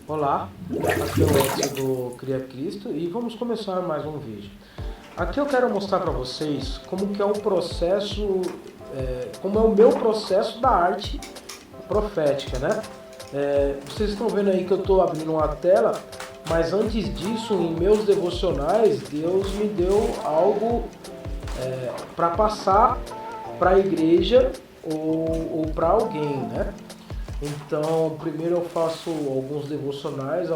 Olá, aqui é o Edson do Cria Cristo e vamos começar mais um vídeo. Aqui eu quero mostrar para vocês como que é o processo, como é o meu processo da arte profética, né? Vocês estão vendo aí que eu estou abrindo uma tela, mas antes disso, em meus devocionais, Deus me deu algo para passar para a igreja ou para alguém, né? Então, primeiro eu faço alguns devocionais.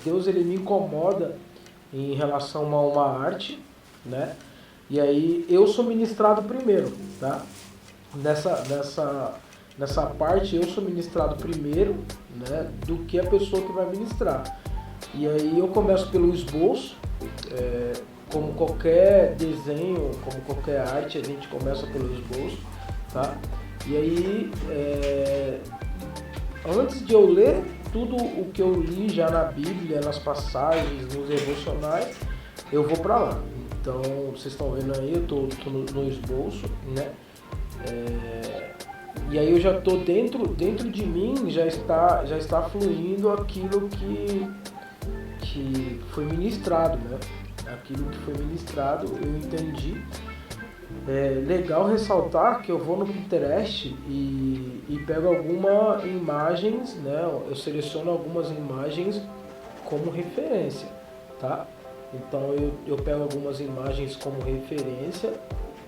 Deus ele me incomoda em relação a uma arte, né? E aí eu sou ministrado primeiro, tá? Nessa parte eu sou ministrado primeiro, né? Do que a pessoa que vai ministrar. E aí eu começo pelo esboço, como qualquer desenho, como qualquer arte, a gente começa pelo esboço, tá? E aí antes de eu ler tudo o que eu li já na Bíblia, nas passagens, nos devocionais, eu vou para lá. Então, vocês estão vendo aí, eu tô no esboço, né? E aí eu já tô dentro de mim, já está fluindo aquilo que foi ministrado, né? Aquilo que foi ministrado, eu entendi. É legal ressaltar que eu vou no Pinterest e pego algumas imagens, né? Eu seleciono algumas imagens como referência, tá? Então eu pego algumas imagens como referência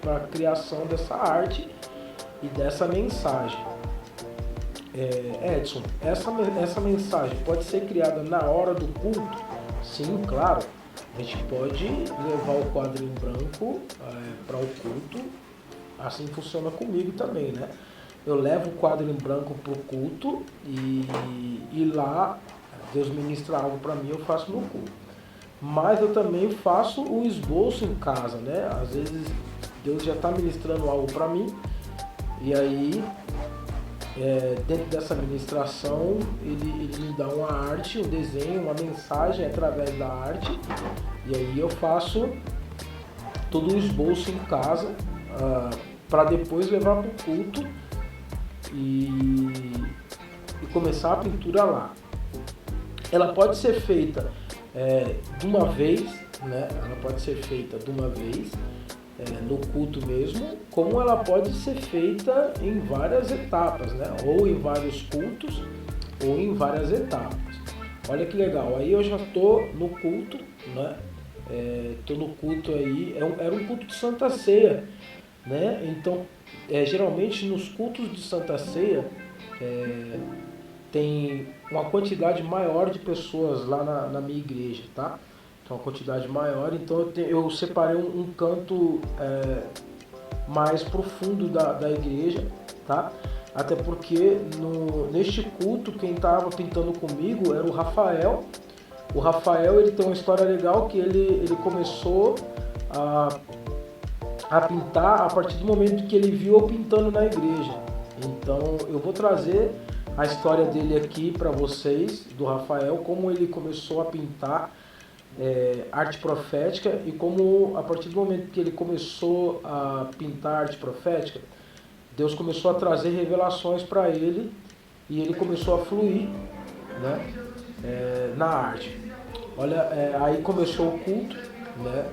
para a criação dessa arte e dessa mensagem. Edson, essa mensagem pode ser criada na hora do culto? Sim, claro. A gente pode levar o quadro em branco para o culto. Assim funciona comigo também, né? Eu levo o quadro em branco para o culto e lá Deus ministra algo para mim, eu faço no culto. Mas eu também faço o esboço em casa, né? Às vezes Deus já está ministrando algo para mim e aí dentro dessa ministração ele me dá uma arte, um desenho, uma mensagem através da arte e aí eu faço todo o esboço em casa para depois levar para o culto e começar a pintura lá. Ela pode ser feita de uma vez, né? Ela pode ser feita de uma vez no culto mesmo, como ela pode ser feita em várias etapas, né? Ou em vários cultos, ou em várias etapas. Olha que legal, aí eu já estou no culto, né? Estou no culto aí, era um culto de Santa Ceia, né? Então, geralmente nos cultos de Santa Ceia tem uma quantidade maior de pessoas lá na minha igreja, tá? Então, uma quantidade maior, então eu separei um canto mais profundo da igreja, tá? Até porque neste culto quem estava pintando comigo era o Rafael. O Rafael ele tem uma história legal que ele começou a pintar a partir do momento que ele viu eu pintando na igreja. Então eu vou trazer a história dele aqui para vocês, do Rafael, como ele começou a pintar arte profética e como a partir do momento que ele começou a pintar arte profética, Deus começou a trazer revelações para ele e ele começou a fluir, né, na arte. Olha, aí começou o culto, né?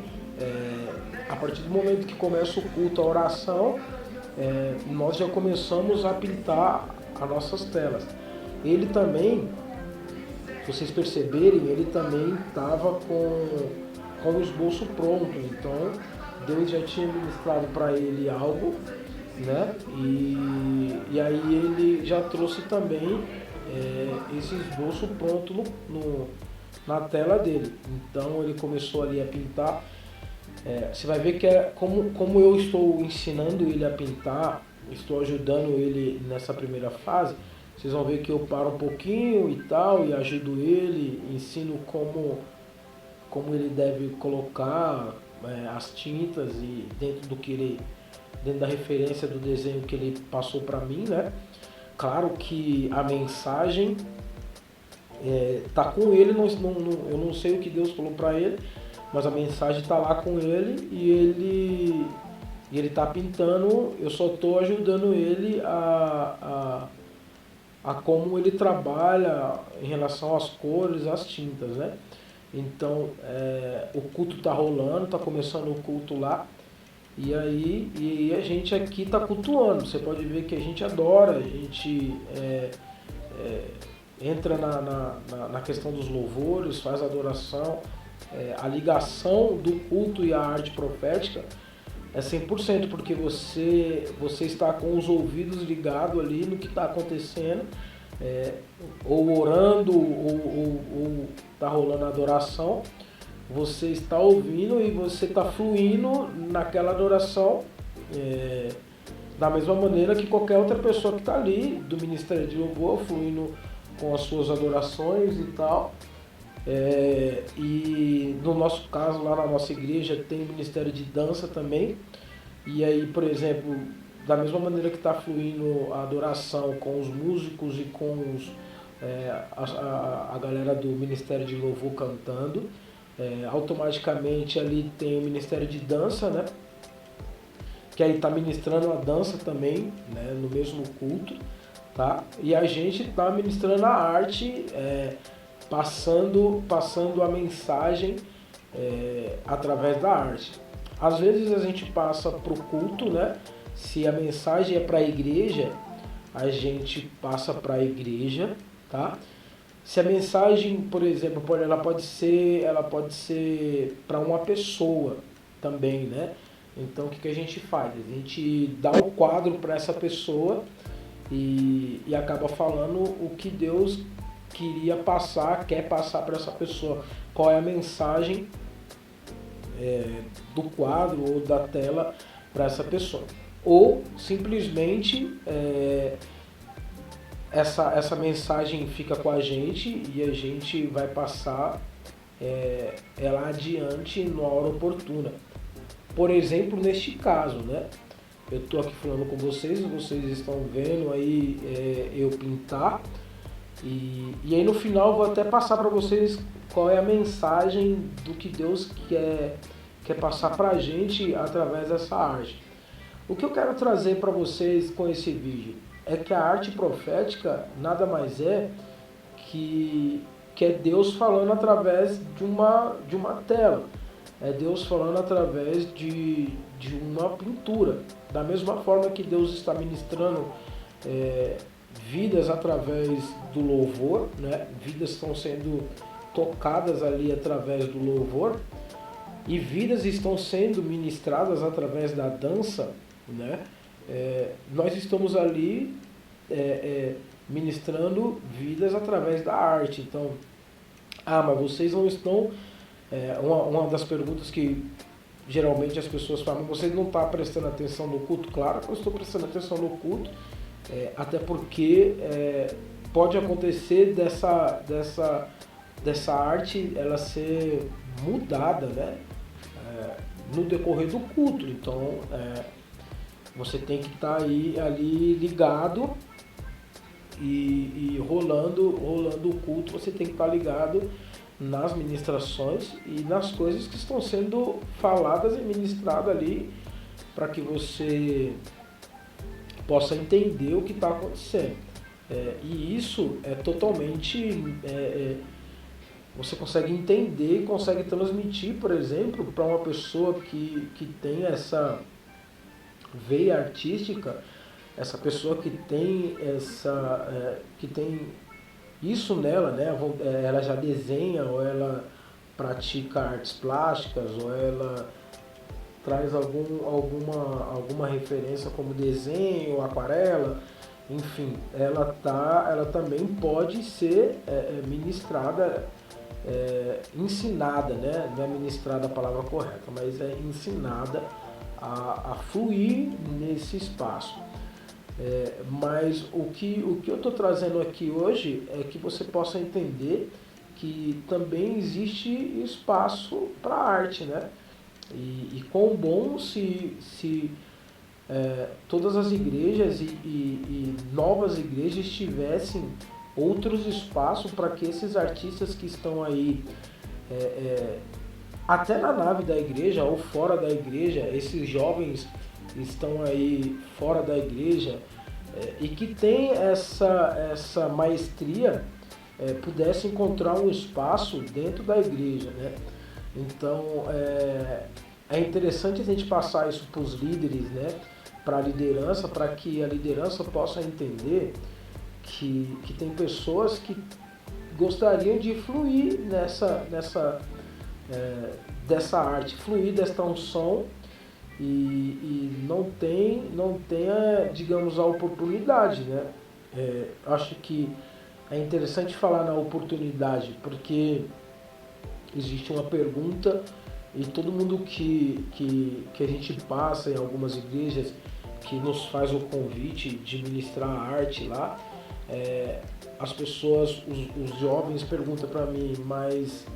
A partir do momento que começa o culto, a oração, nós já começamos a pintar as nossas telas. Ele também, se vocês perceberem, ele também estava com o esboço pronto. Então, Deus já tinha ministrado para ele algo, né? E aí ele já trouxe também esse esboço pronto na tela dele. Então ele começou ali a pintar. Você vai ver que como eu estou ensinando ele a pintar, estou ajudando ele nessa primeira fase. Vocês vão ver que eu paro um pouquinho e tal, e ajudo ele, ensino como ele deve colocar as tintas e dentro da referência do desenho que ele passou para mim, né? Claro que a mensagem tá com ele, eu não sei o que Deus falou para ele, mas a mensagem está lá com ele e ele está pintando, eu só estou ajudando ele a como ele trabalha em relação às cores, às tintas, né? Então, o culto está rolando, está começando o culto lá, e aí a gente aqui está cultuando. Você pode ver que a gente adora, a gente entra na questão dos louvores, faz adoração, a ligação do culto e a arte profética é 100%, porque você está com os ouvidos ligados ali no que está acontecendo, ou orando, ou está rolando a adoração, você está ouvindo e você está fluindo naquela adoração, da mesma maneira que qualquer outra pessoa que está ali, do Ministério de Louvor, fluindo com as suas adorações e tal. E no nosso caso, lá na nossa igreja, tem Ministério de Dança também. E aí, por exemplo, da mesma maneira que está fluindo a adoração com os músicos e com a galera do Ministério de Louvor cantando, automaticamente ali tem o Ministério de Dança, né? Que aí está ministrando a dança também, né? No mesmo culto, tá? E a gente está ministrando a arte, passando a mensagem através da arte. Às vezes a gente passa para o culto, né? Se a mensagem é para a igreja, a gente passa para a igreja, tá? Se a mensagem, por exemplo, ela pode ser para uma pessoa também, né? Então o que a gente faz? A gente dá o quadro para essa pessoa e acaba falando o que Deus quer passar para essa pessoa. Qual é a mensagem do quadro ou da tela para essa pessoa. Ou simplesmente essa mensagem fica com a gente e a gente vai passar ela adiante na hora oportuna. Por exemplo, neste caso, né? Eu estou aqui falando com vocês estão vendo aí eu pintar. E aí no final eu vou até passar para vocês qual é a mensagem do que Deus quer passar para a gente através dessa arte. O que eu quero trazer para vocês com esse vídeo é que a arte profética nada mais é que é Deus falando através de uma tela. É Deus falando através de uma pintura. Da mesma forma que Deus está ministrando vidas através do louvor, né? Vidas estão sendo tocadas ali através do louvor e vidas estão sendo ministradas através da dança, né? Nós estamos ali ministrando vidas através da arte. Então, mas vocês não estão... uma das perguntas que geralmente as pessoas falam: você não está prestando atenção no culto? Claro que eu estou prestando atenção no culto, até porque pode acontecer dessa arte ela ser mudada, né? No decorrer do culto. Então você tem que estar ali ligado e rolando o culto. Você tem que estar ligado nas ministrações e nas coisas que estão sendo faladas e ministradas ali, para que você possa entender o que está acontecendo. E isso é totalmente... você consegue entender e consegue transmitir, por exemplo, para uma pessoa que tem essa veia artística, essa pessoa que tem isso nela, né? Ela já desenha, ou ela pratica artes plásticas, ou ela traz alguma referência como desenho, aquarela, enfim, ela também pode ser ministrada, ensinada, né? Não é ministrada a palavra correta, mas é ensinada a fluir nesse espaço. Mas o que eu estou trazendo aqui hoje é que você possa entender que também existe espaço para arte, né? E quão bom se todas as igrejas e novas igrejas tivessem outros espaços para que esses artistas que estão aí até na nave da igreja ou fora da igreja, esses jovens estão aí fora da igreja, e que tem essa maestria, pudesse encontrar um espaço dentro da igreja, né? Então é interessante a gente passar isso para os líderes, né? Para a liderança, para que a liderança possa entender que tem pessoas que gostariam de fluir dessa arte, fluir desta unção e não tem, digamos, a oportunidade, né? Acho que é interessante falar na oportunidade, porque existe uma pergunta e todo mundo que a gente passa em algumas igrejas que nos faz o convite de ministrar a arte lá, as pessoas, os jovens perguntam para mim, mas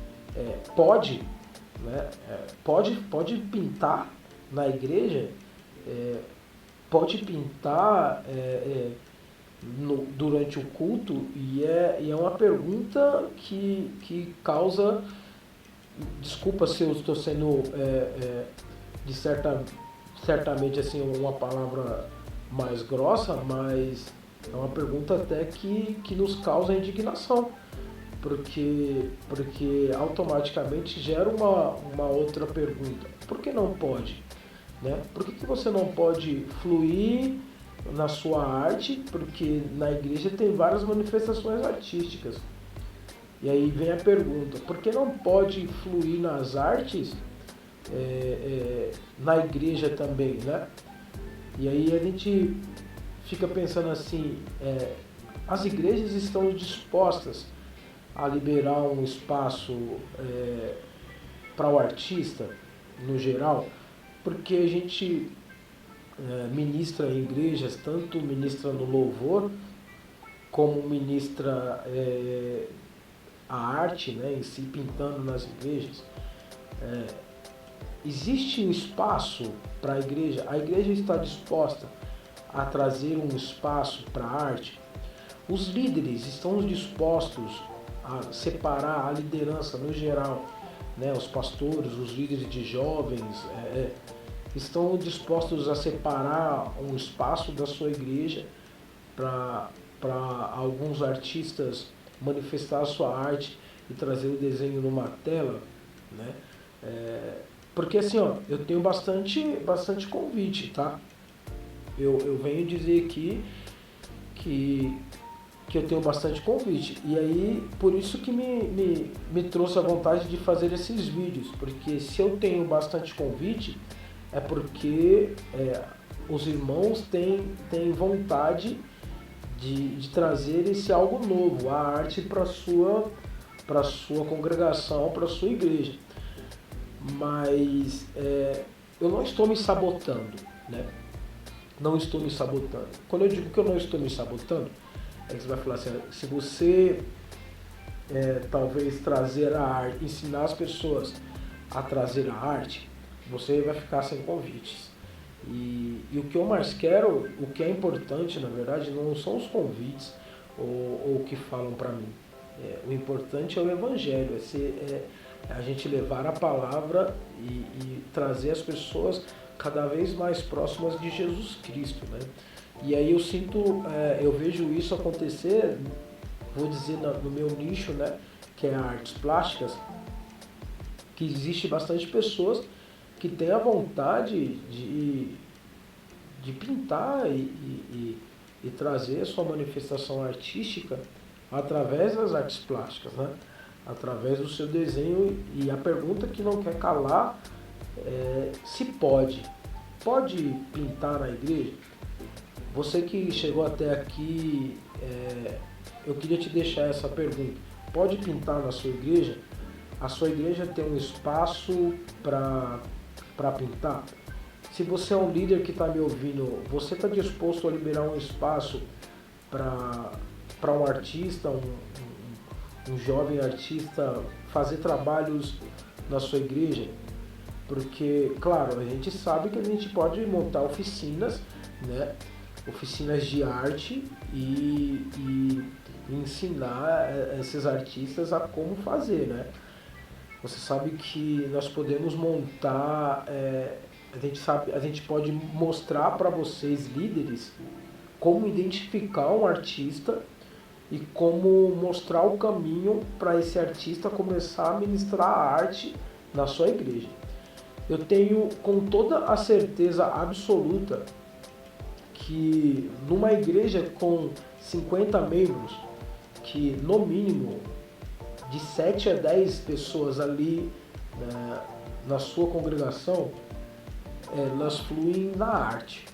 pode, né? Pode pintar na igreja? Pode pintar durante o culto? E é uma pergunta que causa, desculpa se eu estou sendo certamente assim uma palavra mais grossa, mas é uma pergunta até que nos causa indignação, porque automaticamente gera uma outra pergunta. Por que não pode? Né? Por que você não pode fluir na sua arte? Porque na igreja tem várias manifestações artísticas. E aí vem a pergunta, por que não pode fluir nas artes na igreja também, né? E aí a gente fica pensando assim, as igrejas estão dispostas a liberar um espaço para o artista, no geral, porque a gente ministra em igrejas, tanto ministra no louvor, como ministra a arte, né, em si, pintando nas igrejas. Existe um espaço para a igreja está disposta a trazer um espaço para a arte. Os líderes estão dispostos a separar a liderança no geral, né, os pastores, os líderes de jovens, estão dispostos a separar um espaço da sua igreja para alguns artistas manifestar a sua arte e trazer o desenho numa tela, né? Porque assim, ó, eu tenho bastante convite, tá? Eu venho dizer aqui que eu tenho bastante convite. E aí, por isso que me trouxe a vontade de fazer esses vídeos. Porque se eu tenho bastante convite, é porque os irmãos têm vontade de trazer esse algo novo, a arte para a sua congregação, para a sua igreja. Mas eu não estou me sabotando, né? Não estou me sabotando. Quando eu digo que eu não estou me sabotando, é que você vai falar assim, se você talvez trazer a arte, ensinar as pessoas a trazer a arte, você vai ficar sem convites. E o que eu mais quero, o que é importante, na verdade, não são os convites ou o que falam para mim. O importante é o evangelho, é a gente levar a palavra e trazer as pessoas cada vez mais próximas de Jesus Cristo, né? E aí eu vejo isso acontecer, vou dizer no meu nicho, né, que é artes plásticas, que existe bastante pessoas que têm a vontade de pintar e trazer a sua manifestação artística através das artes plásticas, né? Através do seu desenho. E a pergunta que não quer calar é se pode. Pode pintar na igreja? Você que chegou até aqui, eu queria te deixar essa pergunta. Pode pintar na sua igreja? A sua igreja tem um espaço para pintar? Se você é um líder que está me ouvindo, você está disposto a liberar um espaço para um artista, um jovem artista fazer trabalhos na sua igreja? Porque, claro, a gente sabe que a gente pode montar oficinas, né? Oficinas de arte e ensinar esses artistas a como fazer, né? Você sabe que nós podemos montar, a gente pode mostrar para vocês, líderes, como identificar um artista e como mostrar o caminho para esse artista começar a ministrar a arte na sua igreja. Eu tenho com toda a certeza absoluta que numa igreja com 50 membros, que no mínimo de 7 a 10 pessoas ali na sua congregação, elas fluem na arte.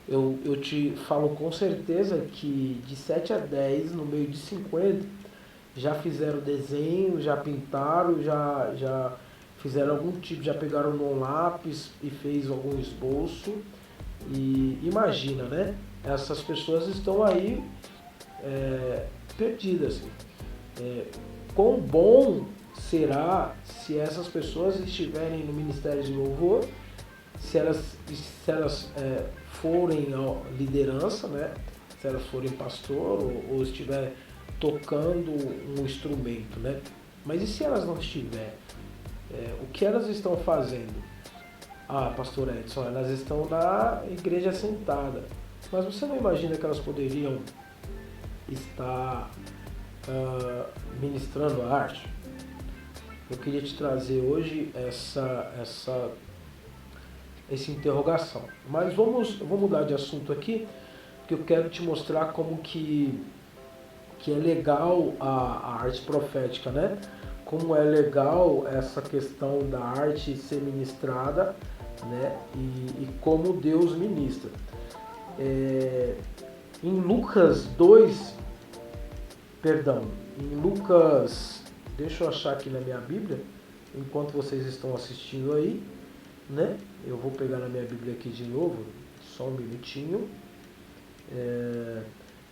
Eu te falo com certeza que de 7 a 10, no meio de 50, já fizeram desenho, já pintaram, já fizeram algum tipo, já pegaram num lápis e fez algum esboço. E imagina, né? Essas pessoas estão aí perdidas. Quão bom será se essas pessoas estiverem no ministério de louvor, se elas forem liderança, né? Se elas forem pastor ou estiver tocando um instrumento, né? Mas e se elas não estiverem? O que elas estão fazendo? Ah, pastor Edson, elas estão na igreja sentada. Mas você não imagina que elas poderiam estar ministrando a arte? Eu queria te trazer hoje essa interrogação. Mas vou mudar de assunto aqui, porque eu quero te mostrar como que é legal a arte profética, né? Como é legal essa questão da arte ser ministrada, né? E como Deus ministra. Em Lucas 2, em Lucas, deixa eu achar aqui na minha Bíblia, enquanto vocês estão assistindo aí, né? Eu vou pegar na minha Bíblia aqui de novo, só um minutinho.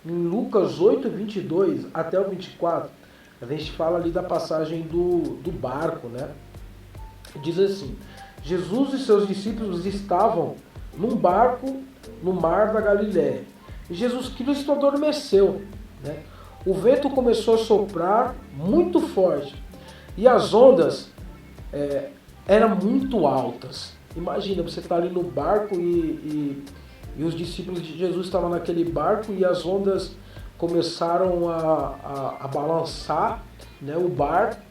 Em Lucas 8, 22 até o 24, a gente fala ali da passagem do barco, né? Diz assim: Jesus e seus discípulos estavam num barco no mar da Galiléia. E Jesus Cristo adormeceu, né? O vento começou a soprar muito forte e as ondas eram muito altas. Imagina, você está ali no barco e os discípulos de Jesus estavam naquele barco e as ondas começaram a balançar, né, o barco.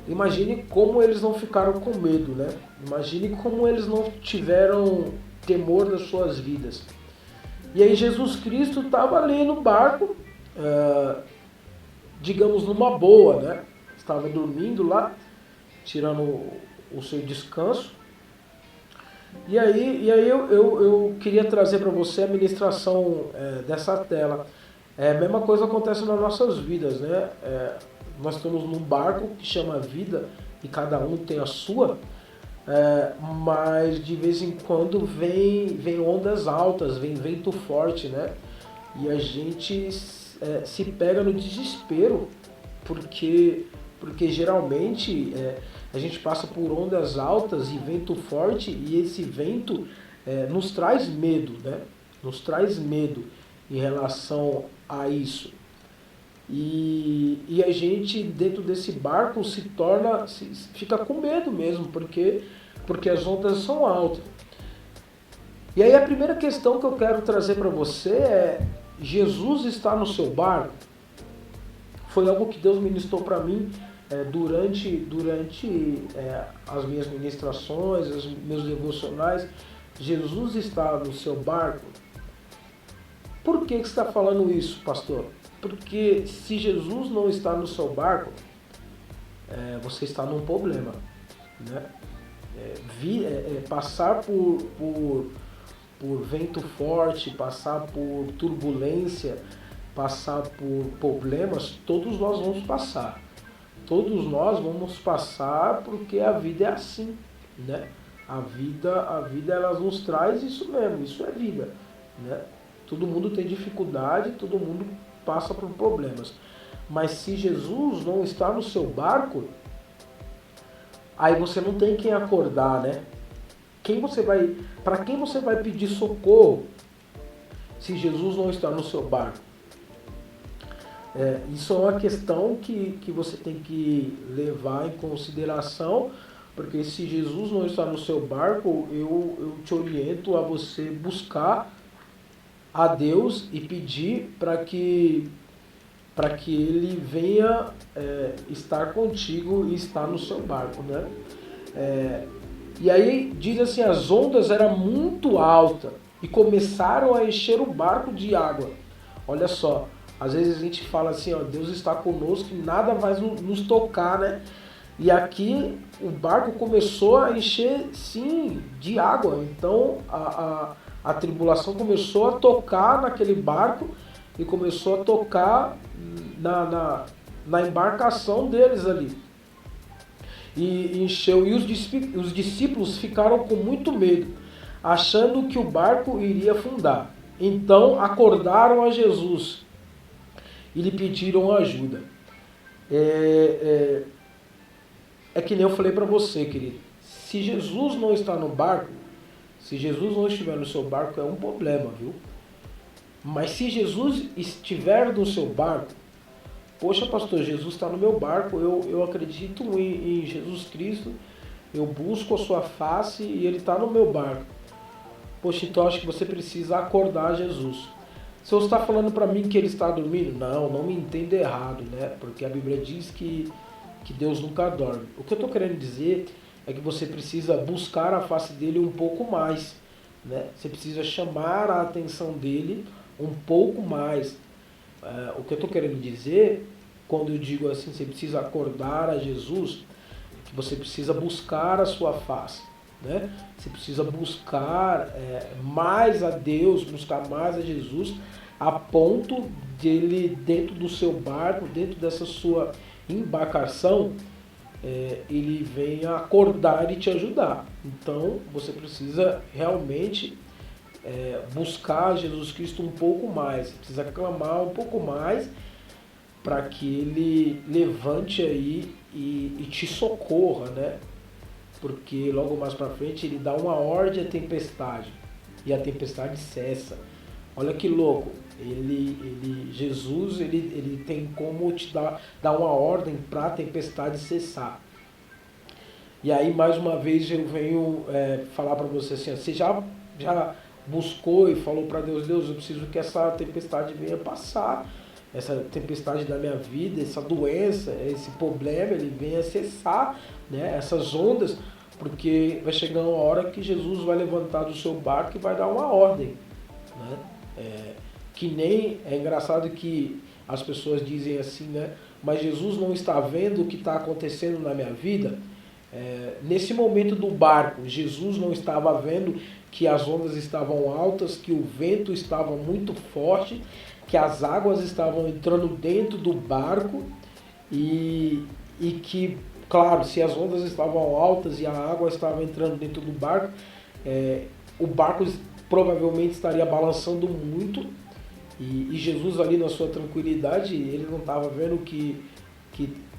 Imagine como eles não ficaram com medo, né? Imagine como eles não tiveram temor das suas vidas. E aí Jesus Cristo estava ali no barco, digamos numa boa, né? Estava dormindo lá, tirando o seu descanso. E aí eu queria trazer para você a ministração dessa tela. A mesma coisa acontece nas nossas vidas, né? Nós estamos num barco que chama vida e cada um tem a sua, mas de vez em quando vem ondas altas, vem vento forte, né? E a gente se pega no desespero, porque geralmente a gente passa por ondas altas e vento forte, e esse vento nos traz medo, né? Nos traz medo em relação a isso. E a gente dentro desse barco fica com medo mesmo, porque as ondas são altas. E aí a primeira questão que eu quero trazer para você é: Jesus está no seu barco? Foi algo que Deus ministrou para mim durante as minhas ministrações, os meus devocionais. Jesus está no seu barco? Por que você está falando isso, pastor? Porque se Jesus não está no seu barco, você está num problema, né? Passar por vento forte, passar por turbulência, passar por problemas, todos nós vamos passar. Todos nós vamos passar, porque a vida é assim, né? A vida ela nos traz isso mesmo, isso é vida, né? Todo mundo tem dificuldade, todo mundo passa por problemas. Mas se Jesus não está no seu barco, aí você não tem quem acordar, né? Para quem você vai pedir socorro se Jesus não está no seu barco? Isso é uma questão que você tem que levar em consideração, porque se Jesus não está no seu barco, eu te oriento a você buscar a Deus e pedir para que ele venha estar contigo e estar no seu barco, né? E aí diz assim, as ondas eram muito altas e começaram a encher o barco de água. Olha só, às vezes a gente fala assim, ó, Deus está conosco e nada vai nos tocar, né? E aqui o barco começou a encher, sim, de água. Então a tribulação começou a tocar naquele barco e começou a tocar na embarcação deles ali. E encheu. E os discípulos ficaram com muito medo, achando que o barco iria afundar. Então acordaram a Jesus e lhe pediram ajuda. É que nem eu falei para você, querido. Se Jesus não está no barco, se Jesus não estiver no seu barco, é um problema, viu? Mas se Jesus estiver no seu barco, poxa, pastor, Jesus está no meu barco, eu acredito em Jesus Cristo, eu busco a sua face e ele está no meu barco. Poxa, então acho que você precisa acordar Jesus. Se você está falando para mim que ele está dormindo, não me entenda errado, né? Porque a Bíblia diz que Deus nunca dorme. O que eu estou querendo dizer é que você precisa buscar a face dele um pouco mais, né? Você precisa chamar a atenção dele um pouco mais. O que eu estou querendo dizer, quando eu digo assim, você precisa acordar a Jesus, que você precisa buscar a sua face, né? Você precisa buscar mais a Deus, buscar mais a Jesus, a ponto de ele, dentro do seu barco, dentro dessa sua embarcação, ele venha acordar e te ajudar. Então você precisa realmente buscar Jesus Cristo um pouco mais, precisa clamar um pouco mais para que ele levante aí e te socorra, né? Porque logo mais para frente ele dá uma ordem à tempestade e a tempestade cessa. Olha que louco, Jesus ele tem como te dar uma ordem para a tempestade cessar. E aí mais uma vez eu venho falar para você assim, você já buscou e falou para Deus, eu preciso que essa tempestade venha passar, essa tempestade da minha vida, essa doença, esse problema, ele venha cessar, né? Essas ondas, porque vai chegar uma hora que Jesus vai levantar do seu barco e vai dar uma ordem, né? Que nem, é engraçado que as pessoas dizem assim, né? Mas Jesus não está vendo o que está acontecendo na minha vida? Nesse momento do barco, Jesus não estava vendo que as ondas estavam altas, que o vento estava muito forte, que as águas estavam entrando dentro do barco e que, claro, se as ondas estavam altas e a água estava entrando dentro do barco, o barco provavelmente estaria balançando muito e Jesus ali na sua tranquilidade, ele não estava vendo que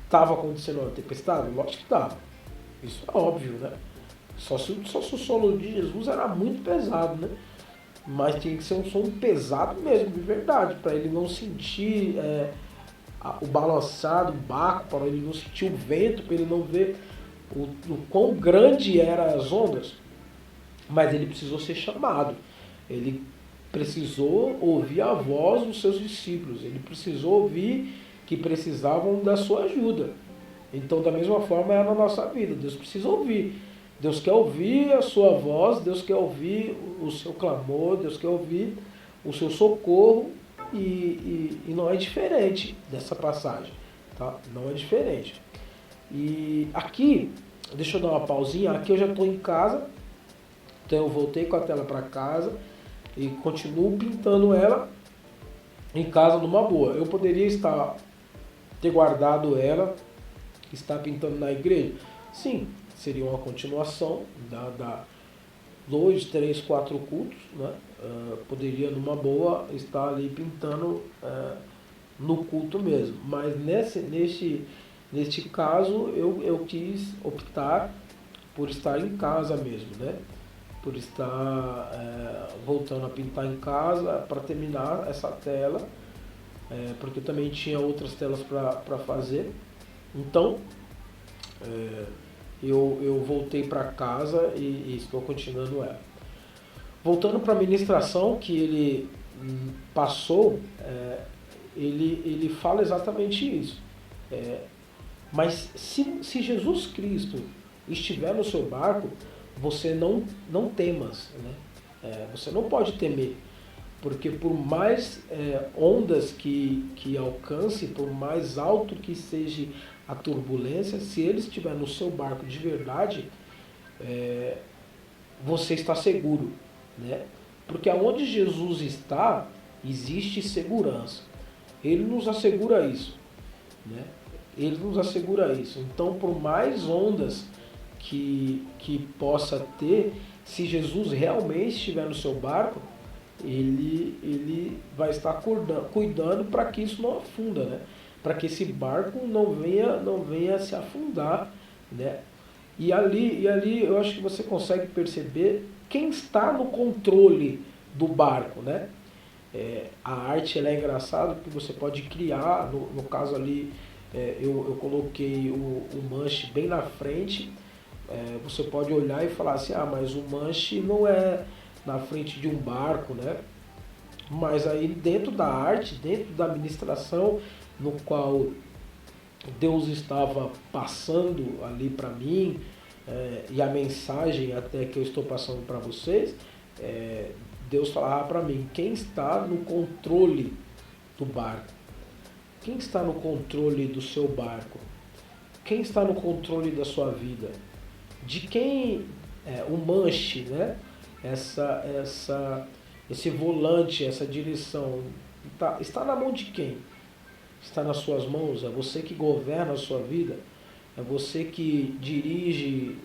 estava acontecendo uma tempestade? Lógico que estava. Isso é óbvio, né? Só se o sono de Jesus era muito pesado, né? Mas tinha que ser um sono pesado mesmo, de verdade, para ele não sentir o balançar do barco, para ele não sentir o vento, para ele não ver o quão grande eram as ondas. Mas ele precisou ser chamado, ele precisou ouvir a voz dos seus discípulos, ele precisou ouvir que precisavam da sua ajuda. Então, da mesma forma, é na nossa vida. Deus precisa ouvir. Deus quer ouvir a sua voz, Deus quer ouvir o seu clamor, Deus quer ouvir o seu socorro e não é diferente dessa passagem, tá? Não é diferente. E aqui, deixa eu dar uma pausinha, aqui eu já estou em casa, então eu voltei com a tela para casa e continuo pintando ela em casa numa boa. Eu poderia ter guardado ela, estar pintando na igreja? Sim, seria uma continuação da 2, 3, 4 cultos, né? Poderia numa boa estar ali pintando no culto mesmo, mas neste caso eu quis optar por estar em casa mesmo, né? Por estar voltando a pintar em casa para terminar essa tela, porque eu também tinha outras telas para fazer. Então, eu voltei para casa e estou continuando ela. Voltando para a ministração que ele passou, ele fala exatamente isso. Mas se Jesus Cristo estiver no seu barco, você não temas, né? Você não pode temer, porque por mais ondas que alcance, por mais alto que seja a turbulência, se ele estiver no seu barco de verdade, você está seguro, né? Porque aonde Jesus está, existe segurança. Ele nos assegura isso, né? Ele nos assegura isso. Então, por mais ondas que possa ter, se Jesus realmente estiver no seu barco, ele vai estar cuidando para que isso não afunda, né? Para que esse barco não venha se afundar, né? E ali eu acho que você consegue perceber quem está no controle do barco, né? A arte ela é engraçada porque você pode criar, no caso ali, eu coloquei o manche bem na frente. Você pode olhar e falar assim, mas o manche não é na frente de um barco, né? Mas aí dentro da arte, dentro da administração, no qual Deus estava passando ali para mim, e a mensagem até que eu estou passando para vocês, Deus falava para mim, quem está no controle do barco? Quem está no controle do seu barco? Quem está no controle da sua vida? De quem o manche, né? Esse volante, essa direção, está na mão de quem? Está nas suas mãos? É você que governa a sua vida? É você que dirige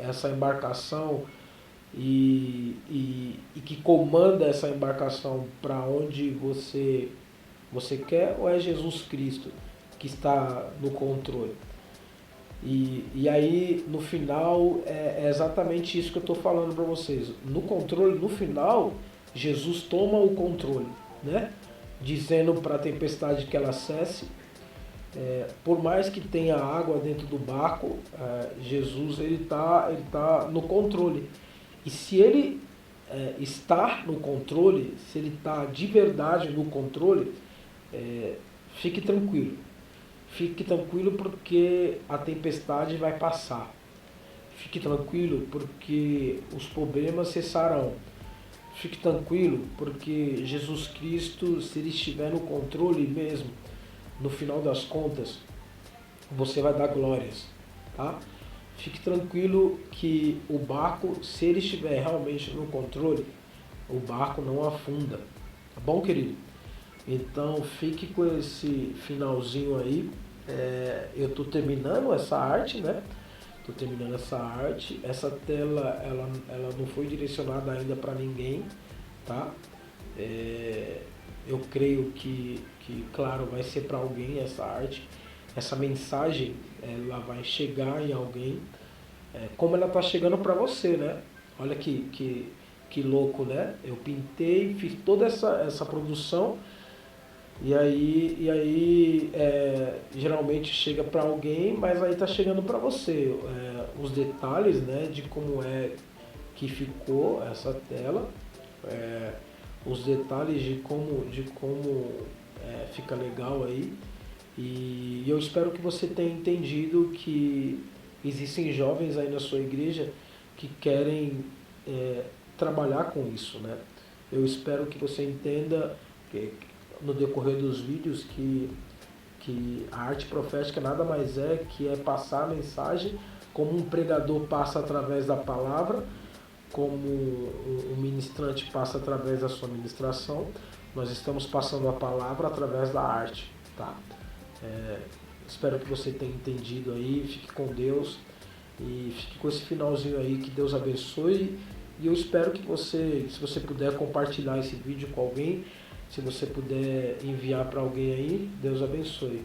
essa embarcação e que comanda essa embarcação para onde você quer? Ou é Jesus Cristo que está no controle? E aí, no final, é exatamente isso que eu estou falando para vocês. No controle, no final, Jesus toma o controle, né? Dizendo para a tempestade que ela cesse. Por mais que tenha água dentro do barco, Jesus ele tá no controle. E se ele está no controle, se ele está de verdade no controle, fique tranquilo. Fique tranquilo porque a tempestade vai passar. Fique tranquilo porque os problemas cessarão. Fique tranquilo porque Jesus Cristo, se ele estiver no controle mesmo, no final das contas, você vai dar glórias, tá? Fique tranquilo que o barco, se ele estiver realmente no controle, o barco não afunda. Tá bom, querido? Então fique com esse finalzinho aí. Eu estou terminando essa arte, né? Estou terminando essa arte. Essa tela ela não foi direcionada ainda para ninguém, tá? Eu creio que, claro, vai ser para alguém essa arte. Essa mensagem ela vai chegar em alguém, como ela está chegando para você, né? Olha que louco, né? Eu pintei, fiz toda essa produção. E aí geralmente chega para alguém, mas aí tá chegando para você. Os detalhes, né, de como que ficou essa tela, os detalhes de como fica legal aí. E eu espero que você tenha entendido que existem jovens aí na sua igreja que querem trabalhar com isso, né? Eu espero que você entenda no decorrer dos vídeos que a arte profética nada mais que é passar a mensagem, como um pregador passa através da palavra, como um ministrante passa através da sua ministração. Nós estamos passando a palavra através da arte, tá? Espero que você tenha entendido aí, fique com Deus e fique com esse finalzinho aí, que Deus abençoe. E eu espero que você, se você puder compartilhar esse vídeo com alguém, se você puder enviar para alguém aí, Deus abençoe.